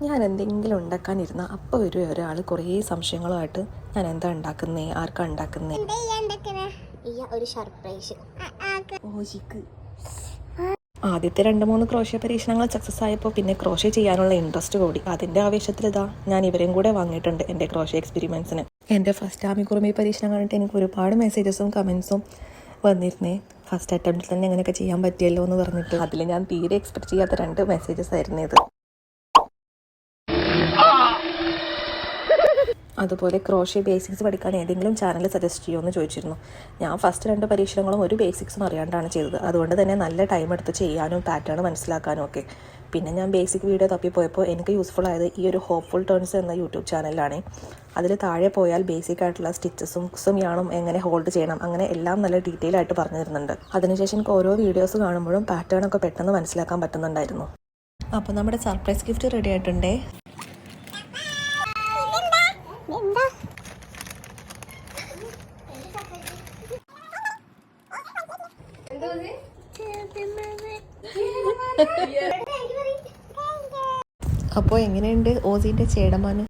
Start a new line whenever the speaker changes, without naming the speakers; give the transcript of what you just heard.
ഞാൻ എന്തെങ്കിലും ഉണ്ടാക്കാനിരുന്ന അപ്പോൾ വരും ഒരാൾ കുറേ സംശയങ്ങളുമായിട്ട് ഞാൻ എന്താ ഉണ്ടാക്കുന്നേ, ആർക്കാ ഉണ്ടാക്കുന്നേ.
ഒരു സർപ്രൈസ്
ആദ്യത്തെ 2-3 ക്രോഷ്യ പരീക്ഷണങ്ങൾ സക്സസ് ആയപ്പോൾ പിന്നെ ക്രോഷ്യ ചെയ്യാനുള്ള ഇൻട്രസ്റ്റ് കൂടി. അതിൻ്റെ ആവേശത്തിൽ ഞാൻ ഇവരെയും കൂടെ വാങ്ങിയിട്ടുണ്ട് എൻ്റെ ക്രോഷ്യ എക്സ്പെരിമെൻറ്റ്സിന്. എൻ്റെ ഫസ്റ്റ് ആമിക്കുറുമി പരീക്ഷണം കണ്ടിട്ട് എനിക്ക് ഒരുപാട് മെസ്സേജസും കമൻസും വന്നിരുന്നേ. ഫസ്റ്റ് അറ്റംപ്റ്റിൽ തന്നെ എങ്ങനെയൊക്കെ ചെയ്യാൻ പറ്റിയല്ലോ എന്ന് പറഞ്ഞിട്ട്. അതിൽ ഞാൻ തീരെ എക്സ്പെക്ട് ചെയ്യാത്ത 2 മെസ്സേജസ് ആയിരുന്നു ഇത്. അതുപോലെ ക്രോഷ്യ ബേസിക്സ് പഠിക്കാൻ ഏതെങ്കിലും ചാനൽ സജസ്റ്റ് ചെയ്യുമെന്ന് ചോദിച്ചിരുന്നു. ഞാൻ ഫസ്റ്റ് 2 പരീക്ഷണങ്ങളും ഒരു ബേസിക്സും അറിയാണ്ടാണ് ചെയ്തത്. അതുകൊണ്ട് തന്നെ നല്ല ടൈം എടുത്ത് ചെയ്യാനും പാറ്റേൺ മനസ്സിലാക്കാനും ഒക്കെ. പിന്നെ ഞാൻ ബേസിക് വീഡിയോ തപ്പിപ്പോയപ്പോൾ എനിക്ക് യൂസ്ഫുൾ ആയത് ഈ ഒരു ഹോപ്പ്ഫുൾ ടേൺസ് എന്ന യൂട്യൂബ് ചാനലിലാണ്. അതിൽ താഴെ പോയാൽ ബേസിക് ആയിട്ടുള്ള സ്റ്റിച്ചസും യാണും എങ്ങനെ ഹോൾഡ് ചെയ്യണം അങ്ങനെ എല്ലാം നല്ല ഡീറ്റെയിൽ ആയിട്ട് പറഞ്ഞു തരുന്നുണ്ട്. അതിനുശേഷം എനിക്ക് ഓരോ വീഡിയോസ് കാണുമ്പോഴും പാറ്റേൺ ഒക്കെ പെട്ടെന്ന് മനസ്സിലാക്കാൻ പറ്റുന്നുണ്ടായിരുന്നു. അപ്പോൾ നമ്മുടെ സർപ്രൈസ് ഗിഫ്റ്റ് റെഡി ആയിട്ടുണ്ടേ. അപ്പോൾ എങ്ങനെയുണ്ട് ഓസിൻ്റെ ചേടമാന്?